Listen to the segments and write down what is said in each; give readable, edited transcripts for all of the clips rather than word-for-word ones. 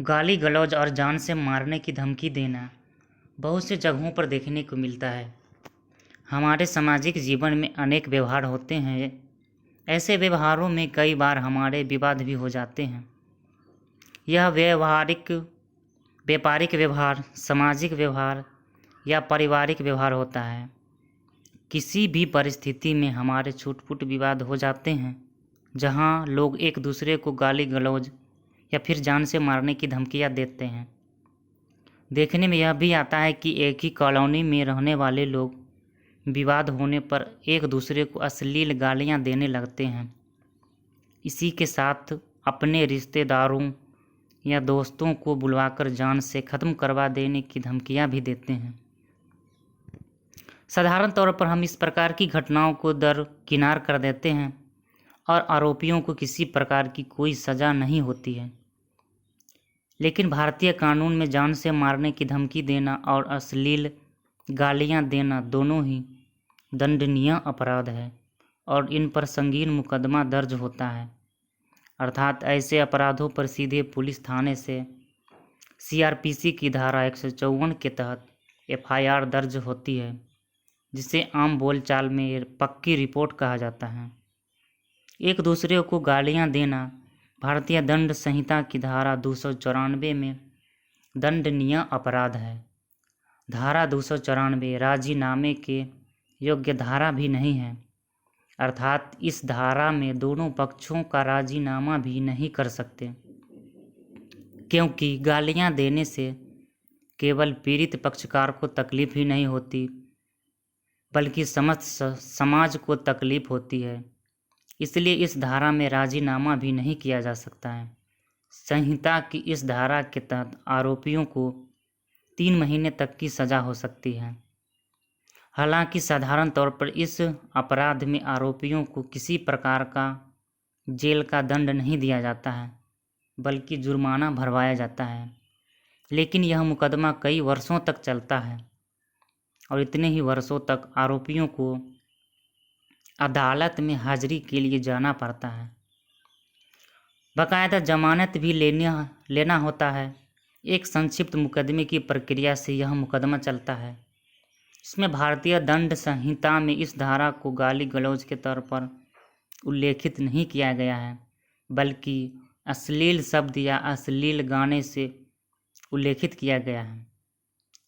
गाली गलौज और जान से मारने की धमकी देना बहुत से जगहों पर देखने को मिलता है। हमारे सामाजिक जीवन में अनेक व्यवहार होते हैं। ऐसे व्यवहारों में कई बार हमारे विवाद भी हो जाते हैं। यह व्यापारिक व्यवहार, सामाजिक व्यवहार या पारिवारिक व्यवहार होता है। किसी भी परिस्थिति में हमारे छूट-फूट विवाद हो जाते हैं, जहां लोग एक दूसरे को गाली गलौज या फिर जान से मारने की धमकियां देते हैं। देखने में यह भी आता है कि एक ही कॉलोनी में रहने वाले लोग विवाद होने पर एक दूसरे को अश्लील गालियां देने लगते हैं। इसी के साथ अपने रिश्तेदारों या दोस्तों को बुलवाकर जान से ख़त्म करवा देने की धमकियां भी देते हैं। साधारण तौर पर हम इस प्रकार की घटनाओं को दरकिनार कर देते हैं और आरोपियों को किसी प्रकार की कोई सज़ा नहीं होती है। लेकिन भारतीय कानून में जान से मारने की धमकी देना और अश्लील गालियां देना दोनों ही दंडनीय अपराध है और इन पर संगीन मुकदमा दर्ज होता है। अर्थात ऐसे अपराधों पर सीधे पुलिस थाने से CRPC की धारा 154 के तहत FIR दर्ज होती है, जिसे आम बोलचाल में पक्की रिपोर्ट कहा जाता है। एक दूसरे को गालियां देना भारतीय दंड संहिता की धारा 294 में दंडनीय अपराध है। धारा 294 राजीनामे के योग्य धारा भी नहीं है, अर्थात इस धारा में दोनों पक्षों का राजीनामा भी नहीं कर सकते, क्योंकि गालियां देने से केवल पीड़ित पक्षकार को तकलीफ ही नहीं होती, बल्कि समस्त समाज को तकलीफ होती है। इसलिए इस धारा में राजीनामा भी नहीं किया जा सकता है। संहिता की इस धारा के तहत आरोपियों को 3 महीने तक की सज़ा हो सकती है। हालांकि साधारण तौर पर इस अपराध में आरोपियों को किसी प्रकार का जेल का दंड नहीं दिया जाता है, बल्कि जुर्माना भरवाया जाता है। लेकिन यह मुकदमा कई वर्षों तक चलता है और इतने ही वर्षों तक आरोपियों को अदालत में हाजिरी के लिए जाना पड़ता है। बाकायदा जमानत भी लेना होता है। एक संक्षिप्त मुकदमे की प्रक्रिया से यह मुकदमा चलता है। इसमें भारतीय दंड संहिता में इस धारा को गाली गलौज के तौर पर उल्लेखित नहीं किया गया है, बल्कि अश्लील शब्द या अश्लील गाने से उल्लेखित किया गया है।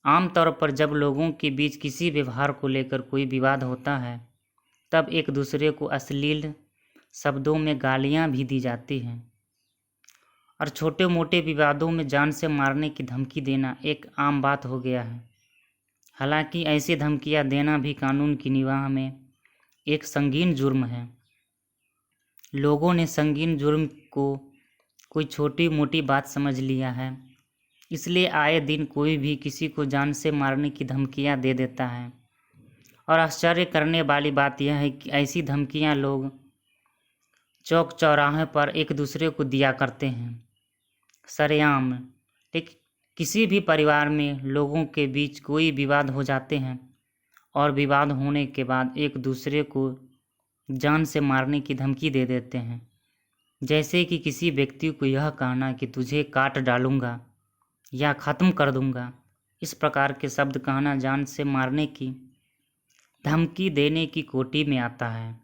आमतौर पर जब लोगों के बीच किसी व्यवहार को लेकर कोई विवाद होता है, तब एक दूसरे को अश्लील शब्दों में गालियां भी दी जाती हैं और छोटे मोटे विवादों में जान से मारने की धमकी देना एक आम बात हो गया है। हालांकि ऐसी धमकियां देना भी कानून की निगाह में एक संगीन जुर्म है। लोगों ने संगीन जुर्म को कोई छोटी मोटी बात समझ लिया है, इसलिए आए दिन कोई भी किसी को जान से मारने की धमकियां दे देता है। और आश्चर्य करने वाली बात यह है कि ऐसी धमकियां लोग चौक चौराहे पर एक दूसरे को दिया करते हैं सरेआम। लेकिन किसी भी परिवार में लोगों के बीच कोई विवाद हो जाते हैं और विवाद होने के बाद एक दूसरे को जान से मारने की धमकी दे देते हैं। जैसे कि किसी व्यक्ति को यह कहना कि तुझे काट डालूंगा या ख़त्म कर दूंगा। इस प्रकार के शब्द कहना जान से मारने की धमकी देने की कोटि में आता है।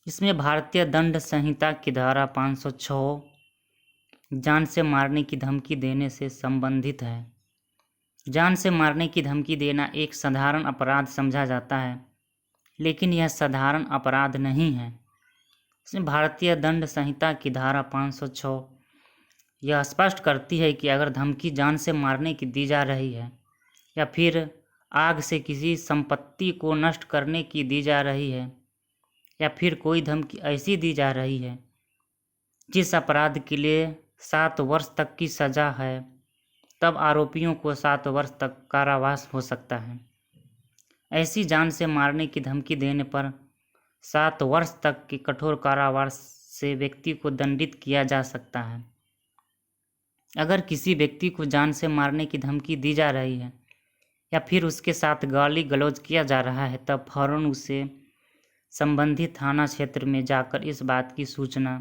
इसमें भारतीय दंड संहिता की धारा 506 जान से मारने की धमकी देने से संबंधित है। जान से मारने की धमकी देना एक साधारण अपराध समझा जाता है, लेकिन यह साधारण अपराध नहीं है। इसमें भारतीय दंड संहिता की धारा 506 यह स्पष्ट करती है कि अगर धमकी जान से मारने की दी जा रही है या फिर आग से किसी संपत्ति को नष्ट करने की दी जा रही है या फिर कोई धमकी ऐसी दी जा रही है जिस अपराध के लिए 7 वर्ष तक की सज़ा है, तब आरोपियों को 7 वर्ष तक कारावास हो सकता है। ऐसी जान से मारने की धमकी देने पर 7 वर्ष तक के कठोर कारावास से व्यक्ति को दंडित किया जा सकता है। अगर किसी व्यक्ति को जान से मारने की धमकी दी जा रही है या फिर उसके साथ गाली गलौज किया जा रहा है, तब फौरन उसे संबंधित थाना क्षेत्र में जाकर इस बात की सूचना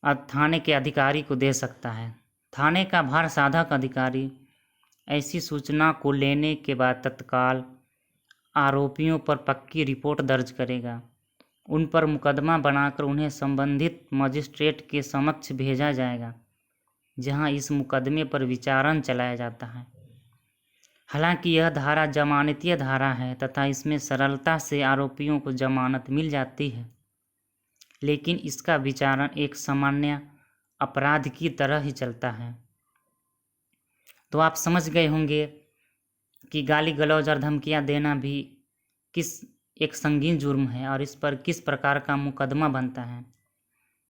थाने के अधिकारी को दे सकता है। थाने का भार साधक अधिकारी ऐसी सूचना को लेने के बाद तत्काल आरोपियों पर पक्की रिपोर्ट दर्ज करेगा। उन पर मुकदमा बनाकर उन्हें संबंधित मजिस्ट्रेट के समक्ष भेजा जाएगा, जहां इस मुकदमे पर विचारण चलाया जाता है। हालांकि यह धारा जमानतीय धारा है तथा इसमें सरलता से आरोपियों को जमानत मिल जाती है, लेकिन इसका विचारण एक सामान्य अपराध की तरह ही चलता है। तो आप समझ गए होंगे कि गाली गलौज और धमकियां देना भी एक संगीन जुर्म है और इस पर किस प्रकार का मुकदमा बनता है।